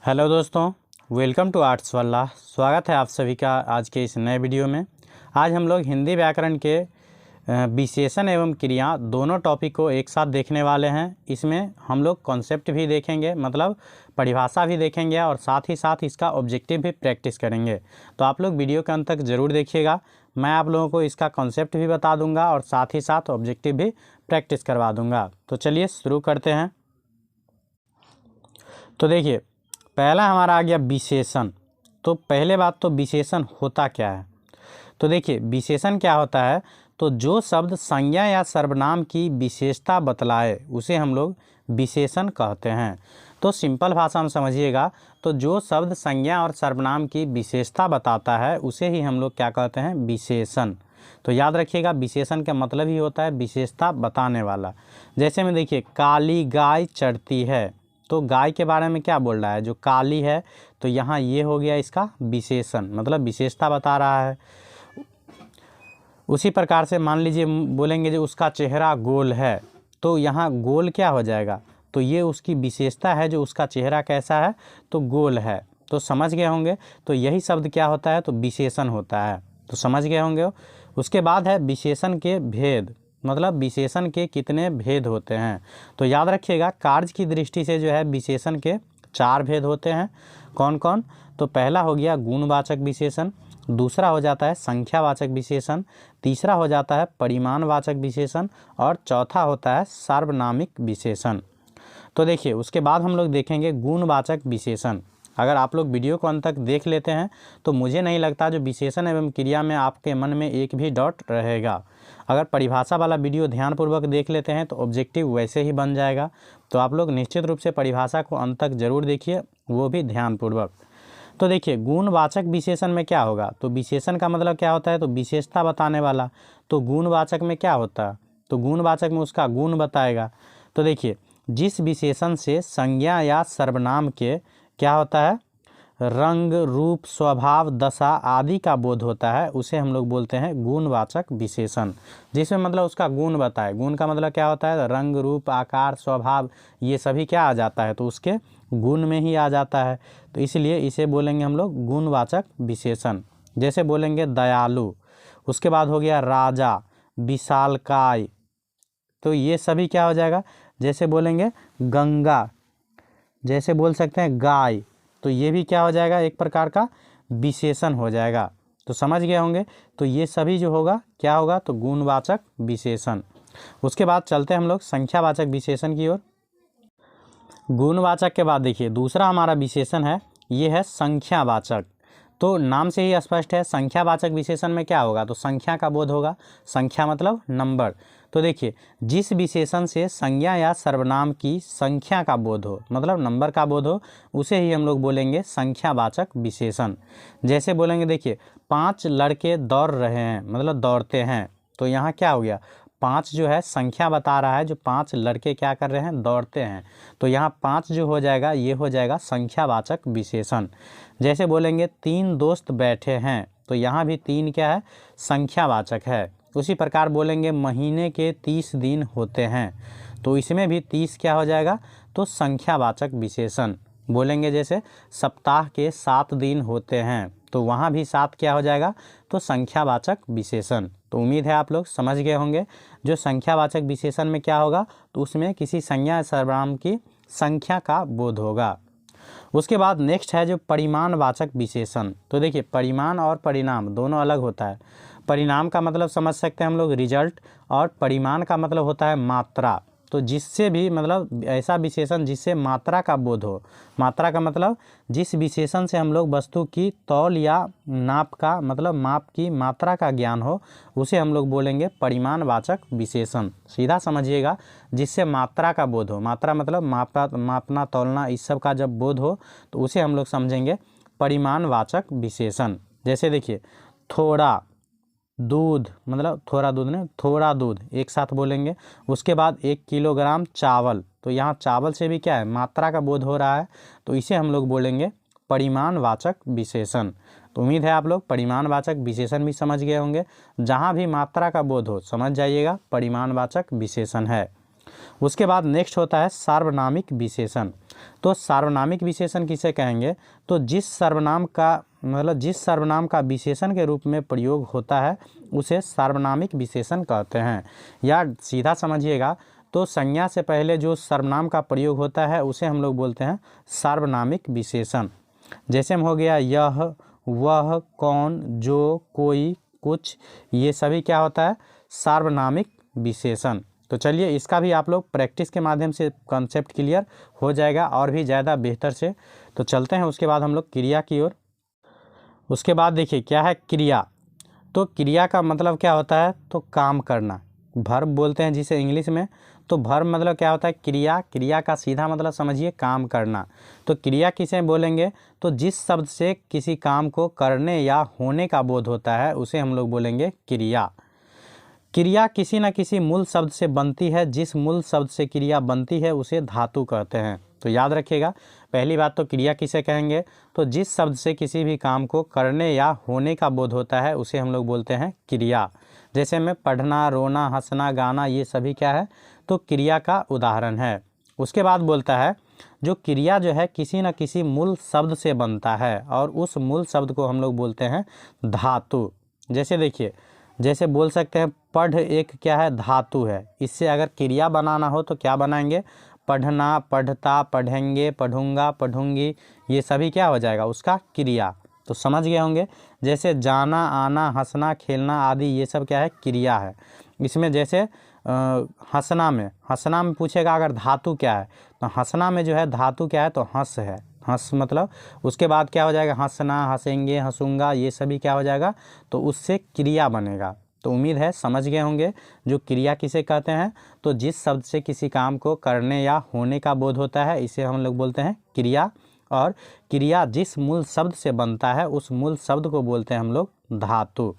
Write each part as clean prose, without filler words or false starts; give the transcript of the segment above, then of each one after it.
Hello दोस्तों, welcome to arts वाला। स्वागत है आप सभी का आज के इस नए वीडियो में। आज हम लोग हिंदी व्याकरण के विशेषण एवं क्रिया दोनों टॉपिक को एक साथ देखने वाले हैं। इसमें हम लोग कॉन्सेप्ट भी देखेंगे, मतलब परिभाषा भी देखेंगे और साथ ही साथ इसका ऑब्जेक्टिव भी प्रैक्टिस करेंगे। तो आप लोग वीडियो के अंत तक ज़रूर देखिएगा। मैं आप लोगों को इसका कॉन्सेप्ट भी बता दूंगा और साथ ही साथ ऑब्जेक्टिव भी प्रैक्टिस करवा दूंगा। तो चलिए शुरू करते हैं। तो देखिए, पहला हमारा आ गया विशेषण। तो पहले बात तो विशेषण होता क्या है। तो देखिए, विशेषण क्या होता है, तो जो शब्द संज्ञा या सर्वनाम की विशेषता बतलाए उसे हम लोग विशेषण कहते हैं। तो सिंपल भाषा में समझिएगा, तो जो शब्द संज्ञा और सर्वनाम की विशेषता बताता है उसे ही हम लोग क्या कहते हैं, विशेषण। तो याद रखिएगा, विशेषण का मतलब ही होता है विशेषता बताने वाला। जैसे में देखिए, काली गाय चरती है, तो गाय के बारे में क्या बोल रहा है, जो काली है, तो यहाँ ये हो गया इसका विशेषण, मतलब विशेषता बता रहा है। उसी प्रकार से मान लीजिए बोलेंगे जो उसका चेहरा गोल है, तो यहाँ गोल क्या हो जाएगा, तो ये उसकी विशेषता है, जो उसका चेहरा कैसा है, तो गोल है। तो समझ गए होंगे, तो यही शब्द क्या होता है, तो विशेषण होता है। तो समझ गए होंगे। उसके बाद है विशेषण के भेद, मतलब विशेषण के कितने भेद होते हैं। तो याद रखिएगा, कार्य की दृष्टि से जो है विशेषण के 4 भेद होते हैं। कौन कौन, तो पहला हो गया गुणवाचक विशेषण, दूसरा हो जाता है संख्यावाचक विशेषण, तीसरा हो जाता है परिमाणवाचक विशेषण और चौथा होता है सार्वनामिक विशेषण। तो देखिए, उसके बाद हम लोग देखेंगे गुणवाचक विशेषण। अगर आप लोग वीडियो को अंत तक देख लेते हैं तो मुझे नहीं लगता जो विशेषण एवं क्रिया में आपके मन में एक भी डाउट रहेगा। अगर परिभाषा वाला वीडियो ध्यानपूर्वक देख लेते हैं तो ऑब्जेक्टिव वैसे ही बन जाएगा। तो आप लोग निश्चित रूप से परिभाषा को अंत तक जरूर देखिए, वो भी ध्यानपूर्वक। तो देखिए, गुणवाचक विशेषण में क्या होगा, तो विशेषण का मतलब क्या होता है, तो विशेषता बताने वाला। तो गुणवाचक में क्या होता है, तो गुणवाचक में उसका गुण बताएगा। तो देखिए, जिस विशेषण से संज्ञा या सर्वनाम के क्या होता है, रंग रूप स्वभाव दशा आदि का बोध होता है, उसे हम लोग बोलते हैं गुणवाचक विशेषण। जिसमें मतलब उसका गुण बताए। गुण का मतलब क्या होता है, रंग रूप आकार स्वभाव ये सभी क्या आ जाता है, तो उसके गुण में ही आ जाता है। तो इसलिए इसे बोलेंगे हम लोग गुणवाचक विशेषण। जैसे बोलेंगे दयालु, उसके बाद हो गया राजा, विशालकाय, तो ये सभी क्या हो जाएगा। जैसे बोलेंगे गंगा, जैसे बोल सकते हैं गाय, तो ये भी क्या हो जाएगा, एक प्रकार का विशेषण हो जाएगा। तो समझ गए होंगे। तो ये सभी जो होगा क्या होगा, तो गुणवाचक विशेषण। उसके बाद चलते हैं हम लोग संख्यावाचक विशेषण की ओर। गुणवाचक के बाद देखिए, दूसरा हमारा विशेषण है, ये है संख्यावाचक। तो नाम से ही स्पष्ट है, संख्यावाचक विशेषण में क्या होगा, तो संख्या का बोध होगा। संख्या मतलब नंबर। तो देखिए, जिस विशेषण से संज्ञा या सर्वनाम की संख्या का बोध हो, मतलब नंबर का बोध हो, उसे ही हम लोग बोलेंगे संख्यावाचक विशेषण। जैसे बोलेंगे देखिए, 5 लड़के दौड़ रहे हैं, मतलब दौड़ते हैं, तो यहाँ क्या हो गया, 5 जो है संख्या बता रहा है, जो 5 लड़के क्या कर रहे हैं, दौड़ते हैं। तो यहाँ 5 जो हो जाएगा, ये हो जाएगा संख्यावाचक विशेषण। जैसे बोलेंगे 3 दोस्त बैठे हैं, तो यहाँ भी 3 क्या है, संख्यावाचक है। उसी प्रकार बोलेंगे महीने के 30 दिन होते हैं, तो इसमें भी 30 क्या हो जाएगा, तो संख्यावाचक विशेषण। बोलेंगे जैसे सप्ताह के 7 दिन होते हैं, तो वहाँ भी 7 क्या हो जाएगा, तो संख्यावाचक विशेषण। तो उम्मीद है आप लोग समझ गए होंगे। जो संख्यावाचक विशेषण में क्या होगा, तो उसमें किसी संज्ञा सर्वनाम की संख्या का बोध होगा। उसके बाद नेक्स्ट है जो परिमाणवाचक विशेषण। तो देखिए, परिमाण और परिणाम दोनों अलग होता है। परिणाम का मतलब समझ सकते हैं हम लोग रिजल्ट, और परिमाण का मतलब होता है मात्रा। तो जिससे भी मतलब ऐसा विशेषण जिससे मात्रा का बोध हो। मात्रा का मतलब जिस विशेषण से हम लोग वस्तु की तौल या नाप का मतलब माप की मात्रा का ज्ञान हो, उसे हम लोग बोलेंगे परिमाणवाचक विशेषण। सीधा समझिएगा, जिससे मात्रा का बोध हो। मात्रा मतलब मापना तौलना इस सब का जब बोध हो, तो उसे हम लोग समझेंगे परिमाणवाचक विशेषण। जैसे देखिए, थोड़ा दूध, मतलब थोड़ा दूध नहीं, थोड़ा दूध एक साथ बोलेंगे। उसके बाद 1 किलोग्राम चावल, तो यहाँ चावल से भी क्या है, मात्रा का बोध हो रहा है, तो इसे हम लोग बोलेंगे परिमाणवाचक विशेषण। तो उम्मीद है आप लोग परिमाणवाचक विशेषण भी समझ गए होंगे। जहाँ भी मात्रा का बोध हो समझ जाइएगा, परिमाणवाचक विशेषण है। उसके बाद नेक्स्ट होता है सार्वनामिक विशेषण। तो सार्वनामिक विशेषण किसे कहेंगे? तो जिस सर्वनाम का विशेषण के रूप में प्रयोग होता है उसे सार्वनामिक विशेषण कहते हैं। या सीधा समझिएगा तो संज्ञा से पहले जो सर्वनाम का प्रयोग होता है उसे हम लोग बोलते हैं सार्वनामिक विशेषण। जैसे में हो गया यह, वह, कौन, जो, कोई, कुछ, ये सभी क्या होता है? सार्वनामिक विशेषण। तो चलिए इसका भी आप लोग प्रैक्टिस के माध्यम से कॉन्सेप्ट क्लियर हो जाएगा और भी ज़्यादा बेहतर से। तो चलते हैं उसके बाद हम लोग क्रिया की ओर। उसके बाद देखिए क्या है क्रिया। तो क्रिया का मतलब क्या होता है? तो काम करना, वर्ब बोलते हैं जिसे इंग्लिश में। तो वर्ब मतलब क्या होता है? क्रिया। क्रिया का सीधा मतलब समझिए काम करना। तो क्रिया किसे बोलेंगे? तो जिस शब्द से किसी काम को करने या होने का बोध होता है उसे हम लोग बोलेंगे क्रिया। क्रिया किसी न किसी मूल शब्द से बनती है। जिस मूल शब्द से क्रिया बनती है उसे धातु कहते हैं। तो याद रखिएगा, पहली बात तो क्रिया किसे कहेंगे? तो जिस शब्द से किसी भी काम को करने या होने का बोध होता है उसे हम लोग बोलते हैं क्रिया। जैसे में पढ़ना, रोना, हंसना, गाना, ये सभी क्या है? तो क्रिया का उदाहरण है। उसके बाद बोलता है जो क्रिया जो है किसी न किसी मूल शब्द से बनता है और उस मूल शब्द को हम लोग बोलते हैं धातु। जैसे देखिए, जैसे बोल सकते हैं पढ़ एक क्या है? धातु है। इससे अगर क्रिया बनाना हो तो क्या बनाएंगे? पढ़ना, पढ़ता, पढ़ेंगे, पढ़ूंगा, पढ़ूंगी, ये सभी क्या हो जाएगा? उसका क्रिया। तो समझ गए होंगे। जैसे जाना, आना, हंसना, खेलना आदि ये सब क्या है? क्रिया है। इसमें जैसे हंसना में पूछेगा अगर धातु क्या है तो हंसना में जो है धातु क्या है? तो हंस है। हंस मतलब उसके बाद क्या हो जाएगा? हंसना, हंसेंगे, हंसूंगा, ये सभी क्या हो जाएगा? तो उससे क्रिया बनेगा। तो उम्मीद है समझ गए होंगे जो क्रिया किसे कहते हैं। तो जिस शब्द से किसी काम को करने या होने का बोध होता है इसे हम लोग बोलते हैं क्रिया। और क्रिया जिस मूल शब्द से बनता है उस मूल शब्द को बोलते हैं हम लोग धातु।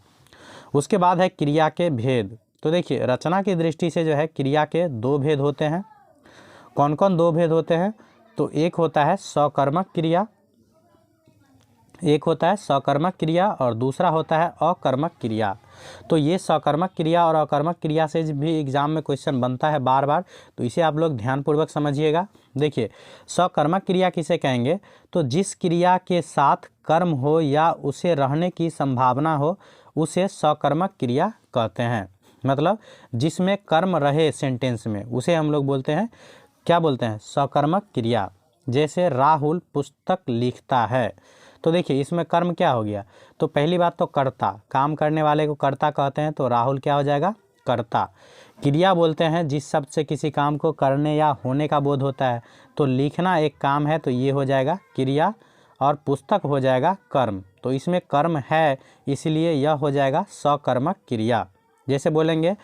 उसके बाद है क्रिया के भेद। तो देखिए रचना की दृष्टि से जो है क्रिया के दो भेद होते हैं। कौन कौन दो भेद होते हैं? तो एक होता है सकर्मक क्रिया, एक होता है सकर्मक क्रिया और दूसरा होता है अकर्मक क्रिया। तो ये सकर्मक क्रिया और अकर्मक क्रिया से भी एग्जाम में क्वेश्चन बनता है बार बार, तो इसे आप लोग ध्यानपूर्वक समझिएगा। देखिए सकर्मक क्रिया किसे कहेंगे? तो जिस क्रिया के साथ कर्म हो या उसे रहने की संभावना हो उसे सकर्मक क्रिया कहते हैं। मतलब जिसमें कर्म रहे सेंटेंस में उसे हम लोग बोलते हैं, क्या बोलते हैं? सकर्मक क्रिया। जैसे राहुल पुस्तक लिखता है। तो देखिए इसमें कर्म क्या हो गया? तो पहली बात तो कर्ता, काम करने वाले को कर्ता कहते हैं, तो राहुल क्या हो जाएगा? कर्ता। क्रिया बोलते हैं जिस शब्द से किसी काम को करने या होने का बोध होता है। तो लिखना एक काम है तो ये हो जाएगा क्रिया और पुस्तक हो जाएगा कर्म। तो इसमें कर्म है इसलिए यह हो जाएगा सकर्मक क्रिया। जैसे बोलेंगे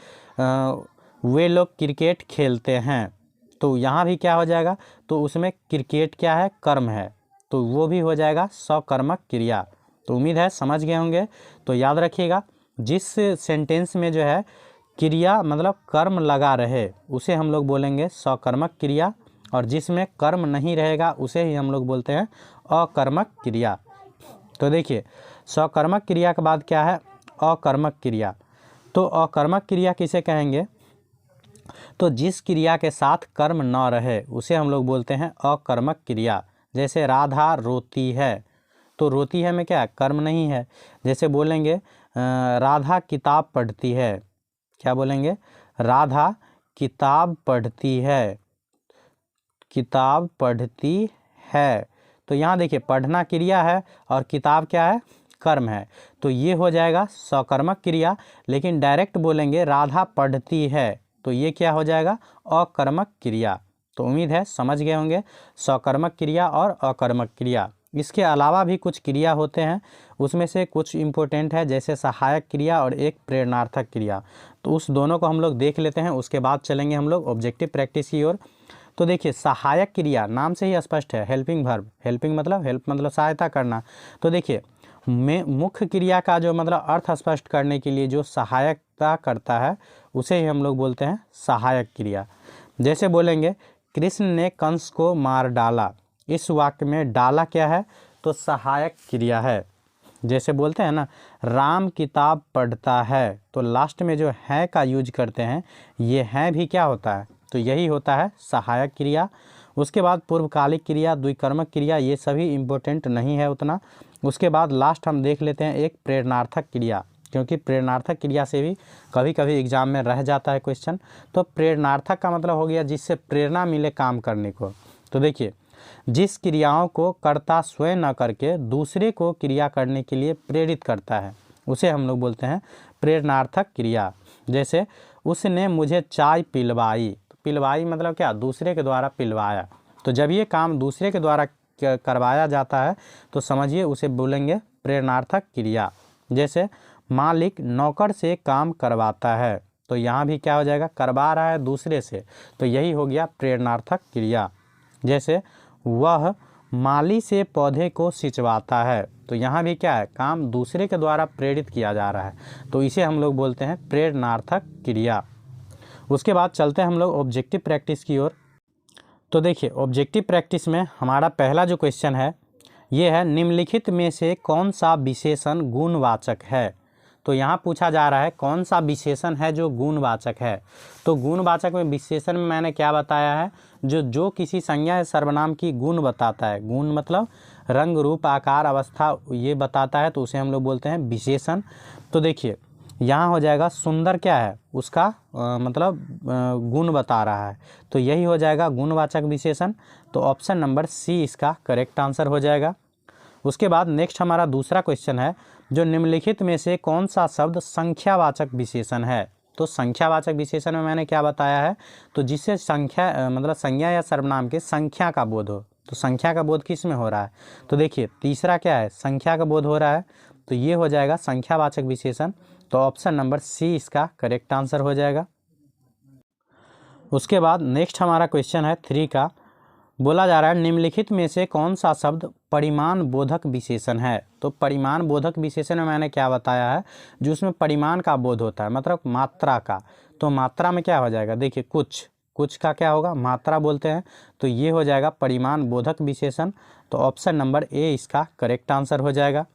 वे लोग क्रिकेट खेलते हैं, तो यहाँ भी क्या हो जाएगा? तो उसमें क्रिकेट क्या है? कर्म है, तो वो भी हो जाएगा सकर्मक क्रिया। तो उम्मीद है समझ गए होंगे। तो याद रखिएगा जिस सेंटेंस में जो है क्रिया मतलब कर्म लगा रहे उसे हम लोग बोलेंगे सकर्मक क्रिया, और जिसमें कर्म नहीं रहेगा उसे ही हम लोग बोलते हैं अकर्मक क्रिया। तो देखिए सकर्मक क्रिया के बाद क्या है? अकर्मक क्रिया। तो अकर्मक क्रिया किसे कहेंगे? तो जिस क्रिया के साथ कर्म न रहे उसे हम लोग बोलते हैं अकर्मक क्रिया। जैसे राधा रोती है, तो रोती है में क्या? कर्म नहीं है। जैसे बोलेंगे राधा किताब पढ़ती है, क्या बोलेंगे? राधा किताब पढ़ती है, किताब पढ़ती है। तो यहाँ देखिए पढ़ना क्रिया है और किताब क्या है? कर्म है। तो ये हो जाएगा सकर्मक क्रिया। लेकिन डायरेक्ट बोलेंगे राधा पढ़ती है तो ये क्या हो जाएगा? अकर्मक क्रिया। तो उम्मीद है समझ गए होंगे सकर्मक क्रिया और अकर्मक क्रिया। इसके अलावा भी कुछ क्रिया होते हैं, उसमें से कुछ इम्पोर्टेंट है जैसे सहायक क्रिया और एक प्रेरणार्थक क्रिया। तो उस दोनों को हम लोग देख लेते हैं, उसके बाद चलेंगे हम लोग ऑब्जेक्टिव प्रैक्टिस की ओर। तो देखिए सहायक क्रिया नाम से ही स्पष्ट है, हेल्पिंग वर्ब। हेल्पिंग मतलब हेल्प मतलब सहायता करना। तो देखिए में मुख्य क्रिया का जो मतलब अर्थ स्पष्ट करने के लिए जो सहायता करता है उसे ही हम लोग बोलते हैं सहायक क्रिया। जैसे बोलेंगे कृष्ण ने कंस को मार डाला, इस वाक्य में डाला क्या है? तो सहायक क्रिया है। जैसे बोलते हैं ना राम किताब पढ़ता है, तो लास्ट में जो है का यूज करते हैं, ये है भी क्या होता है? तो यही होता है सहायक क्रिया। उसके बाद पूर्वकालिक क्रिया, द्विकर्मक क्रिया, ये सभी इम्पोर्टेंट नहीं है उतना। उसके बाद लास्ट हम देख लेते हैं एक प्रेरणार्थक क्रिया, क्योंकि प्रेरणार्थक क्रिया से भी कभी कभी एग्जाम में रह जाता है क्वेश्चन। तो प्रेरणार्थक का मतलब हो गया जिससे प्रेरणा मिले काम करने को। तो देखिए, जिस क्रियाओं को कर्ता स्वयं न करके दूसरे को क्रिया करने के लिए प्रेरित करता है, उसे हम लोग बोलते हैं प्रेरणार्थक क्रिया। जैसे उसने मुझे चाय पिलवाई, पिलवाई मतलब क्या, दूसरे के द्वारा पिलवाया। तो जब ये काम दूसरे के द्वारा करवाया जाता है तो समझिए उसे बोलेंगे प्रेरणार्थक क्रिया। जैसे मालिक नौकर से काम करवाता है, तो यहाँ भी क्या हो जाएगा, करवा रहा है दूसरे से, तो यही हो गया प्रेरणार्थक क्रिया। जैसे वह माली से पौधे को सिंचवाता है, तो यहाँ भी क्या है, काम दूसरे के द्वारा प्रेरित किया जा रहा है, तो इसे हम लोग बोलते हैं प्रेरणार्थक क्रिया। उसके बाद चलते हैं हम लोग ऑब्जेक्टिव प्रैक्टिस की ओर। तो देखिए, ऑब्जेक्टिव प्रैक्टिस में हमारा पहला जो क्वेश्चन है ये है, निम्नलिखित में से कौन सा विशेषण गुणवाचक है। तो यहाँ पूछा जा रहा है कौन सा विशेषण है जो गुणवाचक है। तो गुणवाचक में विशेषण में मैंने क्या बताया है, जो किसी संज्ञा या सर्वनाम की गुण बताता है। गुण मतलब रंग, रूप, आकार, अवस्था, ये बताता है, तो उसे हम लोग बोलते हैं विशेषण। तो देखिए, यहाँ हो जाएगा सुंदर, क्या है उसका मतलब गुण बता रहा है, तो यही हो जाएगा गुणवाचक विशेषण। तो ऑप्शन नंबर सी इसका करेक्ट आंसर हो जाएगा। उसके बाद नेक्स्ट हमारा दूसरा क्वेश्चन है, जो निम्नलिखित में से कौन सा शब्द संख्यावाचक विशेषण है। तो संख्यावाचक विशेषण में मैंने क्या बताया है, तो जिससे संख्या मतलब संज्ञा या सर्वनाम के संख्या का बोध हो। तो संख्या का बोध किस में हो रहा है, तो देखिए तीसरा क्या है, संख्या का बोध हो रहा है, तो ये हो जाएगा संख्यावाचक विशेषण। तो ऑप्शन नंबर सी इसका करेक्ट आंसर हो जाएगा। उसके बाद नेक्स्ट हमारा क्वेश्चन है 3 का, बोला जा रहा है निम्नलिखित में से कौन सा शब्द परिमाण बोधक विशेषण है। तो परिमाण बोधक विशेषण में मैंने क्या बताया है, जो उसमें परिमाण का बोध होता है, मतलब मात्रा का। तो मात्रा में क्या हो जाएगा, देखिए कुछ का क्या होगा, मात्रा बोलते हैं, तो ये हो जाएगा परिमाण बोधक विशेषण। तो ऑप्शन नंबर ए इसका करेक्ट आंसर हो जाएगा।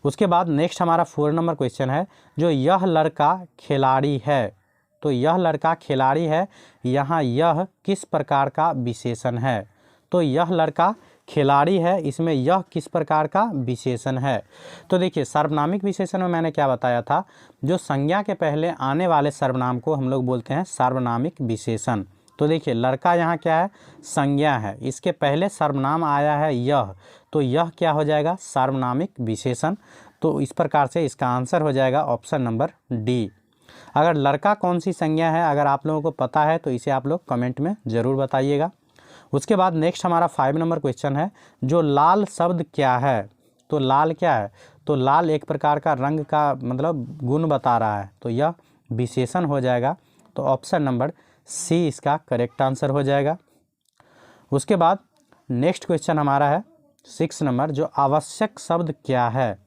उसके बाद नेक्स्ट हमारा 4 नंबर क्वेश्चन है, जो यह लड़का खिलाड़ी है। तो यह लड़का खिलाड़ी है, यहाँ यह किस प्रकार का विशेषण है। तो यह लड़का खिलाड़ी है, इसमें यह किस प्रकार का विशेषण है। तो देखिए, सार्वनामिक विशेषण में मैंने क्या बताया था, जो संज्ञा के पहले आने वाले सर्वनाम को हम लोग बोलते हैं सार्वनामिक विशेषण। तो देखिए, लड़का यहाँ क्या है, संज्ञा है, इसके पहले सर्वनाम आया है यह, तो यह क्या हो जाएगा, सार्वनामिक विशेषण। तो इस प्रकार से इसका आंसर हो जाएगा ऑप्शन नंबर डी। अगर लड़का कौन सी संज्ञा है, अगर आप लोगों को पता है तो इसे आप लोग कमेंट में ज़रूर बताइएगा। उसके बाद नेक्स्ट हमारा 5 नंबर क्वेश्चन है, जो लाल शब्द क्या है। तो लाल क्या है, तो लाल एक प्रकार का रंग का मतलब गुण बता रहा है, तो यह विशेषण हो जाएगा। तो ऑप्शन नंबर सी इसका करेक्ट आंसर हो जाएगा। उसके बाद नेक्स्ट क्वेश्चन हमारा है 6 नंबर, जो आवश्यक शब्द क्या है।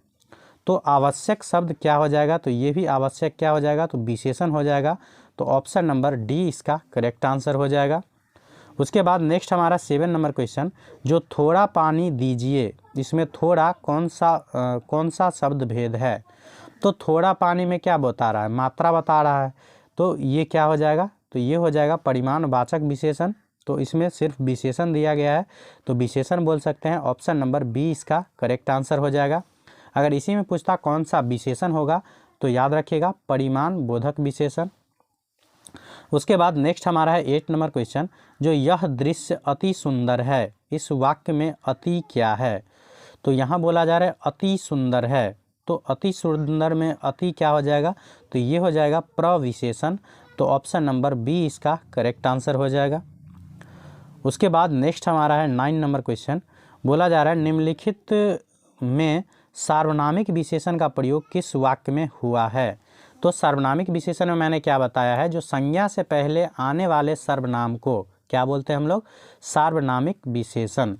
तो आवश्यक शब्द क्या हो जाएगा, तो ये भी आवश्यक क्या हो जाएगा, तो विशेषण हो जाएगा। तो ऑप्शन नंबर डी इसका करेक्ट आंसर हो जाएगा। उसके बाद नेक्स्ट हमारा 7 नंबर क्वेश्चन, जो थोड़ा पानी दीजिए, इसमें थोड़ा कौन सा शब्द भेद है। तो थोड़ा पानी में क्या बता रहा है, मात्रा बता रहा है, तो ये क्या हो जाएगा, तो ये हो जाएगा परिमाणवाचक विशेषण। तो इसमें सिर्फ विशेषण दिया गया है, तो विशेषण बोल सकते हैं। ऑप्शन नंबर बी इसका करेक्ट आंसर हो जाएगा। अगर इसी में पूछता कौन सा विशेषण होगा, तो याद रखिएगा परिमाण बोधक विशेषण। उसके बाद नेक्स्ट हमारा है 8 नंबर क्वेश्चन, जो यह दृश्य अति सुंदर है, इस वाक्य में अति क्या है। तो यहाँ बोला जा रहा है अति सुंदर है, तो अति सुंदर में अति क्या हो जाएगा, तो ये हो जाएगा प्रविशेषण। तो ऑप्शन नंबर बी इसका करेक्ट आंसर हो जाएगा। उसके बाद नेक्स्ट हमारा है 9 नंबर क्वेश्चन, बोला जा रहा है निम्नलिखित में सार्वनामिक विशेषण का प्रयोग किस वाक्य में हुआ है। तो सार्वनामिक विशेषण में मैंने क्या बताया है, जो संज्ञा से पहले आने वाले सर्वनाम को क्या बोलते हैं हम लोग, सार्वनामिक विशेषण।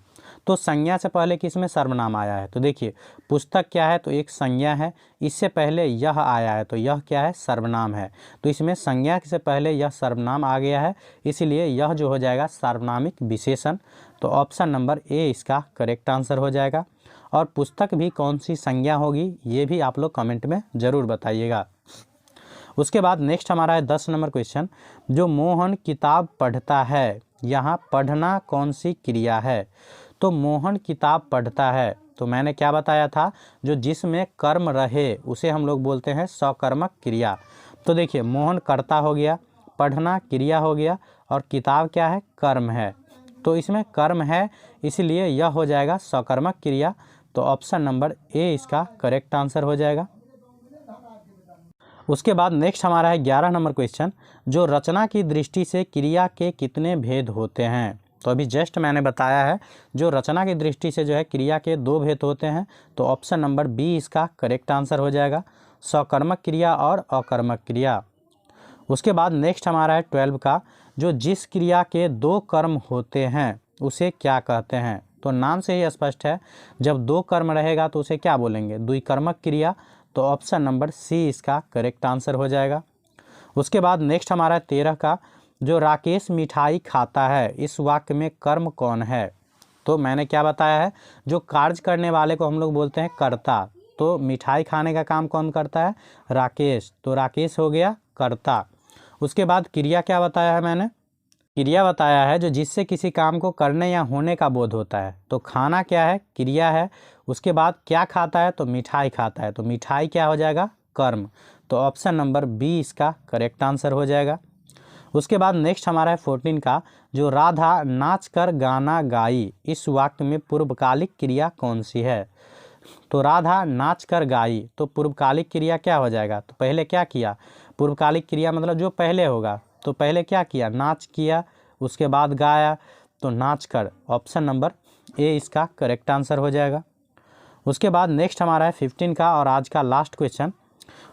तो संज्ञा से पहले किस में सर्वनाम आया है, तो देखिए पुस्तक क्या है, तो एक संज्ञा है, इससे पहले यह आया है, तो यह क्या है, सर्वनाम है। तो इसमें संज्ञा से पहले यह सर्वनाम आ गया है, इसलिए यह जो हो जाएगा सार्वनामिक विशेषण। तो ऑप्शन नंबर ए इसका करेक्ट आंसर हो जाएगा। और पुस्तक भी कौन सी संज्ञा होगी, ये भी आप लोग कमेंट में ज़रूर बताइएगा। उसके बाद नेक्स्ट हमारा है 10 नंबर क्वेश्चन, जो मोहन किताब पढ़ता है, यहाँ पढ़ना कौन सी क्रिया है? तो मोहन किताब पढ़ता है। तो मैंने क्या बताया था, जो जिसमें कर्म रहे उसे हम लोग बोलते हैं सकर्मक क्रिया। तो देखिए मोहन कर्ता हो गया, पढ़ना क्रिया हो गया, और किताब क्या है, कर्म है। तो इसमें कर्म है, इसलिए यह हो जाएगा सकर्मक क्रिया। तो ऑप्शन नंबर ए इसका करेक्ट आंसर हो जाएगा। उसके बाद नेक्स्ट हमारा है 11 नंबर क्वेश्चन, जो रचना की दृष्टि से क्रिया के कितने भेद होते हैं? तो अभी जस्ट मैंने बताया है, जो रचना की दृष्टि से जो है क्रिया के 2 भेद होते हैं। तो ऑप्शन नंबर बी इसका करेक्ट आंसर हो जाएगा, सकर्मक क्रिया और अकर्मक क्रिया। उसके बाद नेक्स्ट हमारा है 12 का, जो जिस क्रिया के 2 कर्म होते हैं उसे क्या कहते हैं? तो नाम से ही स्पष्ट है, जब 2 कर्म रहेगा तो उसे क्या बोलेंगे, द्विकर्मक क्रिया। तो ऑप्शन नंबर सी इसका करेक्ट आंसर हो जाएगा। उसके बाद नेक्स्ट हमारा 13 का, जो राकेश मिठाई खाता है, इस वाक्य में कर्म कौन है? तो मैंने क्या बताया है, जो कार्य करने वाले को हम लोग बोलते हैं कर्ता। तो मिठाई खाने का काम कौन करता है, राकेश। तो राकेश हो गया कर्ता। उसके बाद क्रिया क्या बताया है मैंने, क्रिया बताया है जो जिससे किसी काम को करने या होने का बोध होता है। तो खाना क्या है, क्रिया है। उसके बाद क्या खाता है, तो मिठाई खाता है। तो मिठाई क्या हो जाएगा, कर्म। तो ऑप्शन नंबर बी इसका करेक्ट आंसर हो जाएगा। उसके बाद नेक्स्ट हमारा है 14 का, जो राधा नाच कर गाना गाई, इस वाक्य में पूर्वकालिक क्रिया कौन सी है? तो राधा नाच कर गाई, तो पूर्वकालिक क्रिया क्या हो जाएगा, तो पहले क्या किया, पूर्वकालिक क्रिया मतलब जो पहले होगा। तो पहले क्या किया, नाच किया, उसके बाद गाया, तो नाच कर। ऑप्शन नंबर ए इसका करेक्ट आंसर हो जाएगा। उसके बाद नेक्स्ट हमारा है 15 का और आज का लास्ट क्वेश्चन,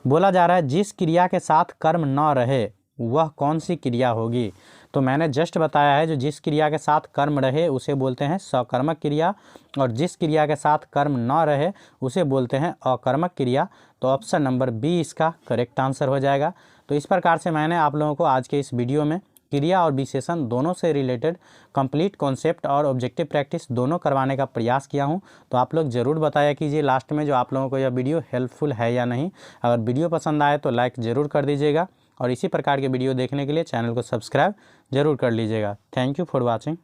बोला जा रहा है जिस क्रिया के साथ कर्म न रहे वह कौन सी क्रिया होगी? तो मैंने जस्ट बताया है, जो जिस क्रिया के साथ कर्म रहे उसे बोलते हैं सकर्मक क्रिया, और जिस क्रिया के साथ कर्म न रहे उसे बोलते हैं अकर्मक क्रिया। तो ऑप्शन नंबर बी इसका करेक्ट आंसर हो जाएगा। तो इस प्रकार से मैंने आप लोगों को आज के इस वीडियो में क्रिया और विशेषण दोनों से रिलेटेड कंप्लीट कॉन्सेप्ट और ऑब्जेक्टिव प्रैक्टिस दोनों करवाने का प्रयास किया हूं। तो आप लोग ज़रूर बताया कीजिए लास्ट में जो आप लोगों को यह वीडियो हेल्पफुल है या नहीं। अगर वीडियो पसंद आए तो लाइक ज़रूर कर दीजिएगा, और इसी प्रकार के वीडियो देखने के लिए चैनल को सब्सक्राइब जरूर कर लीजिएगा। Thank you for watching.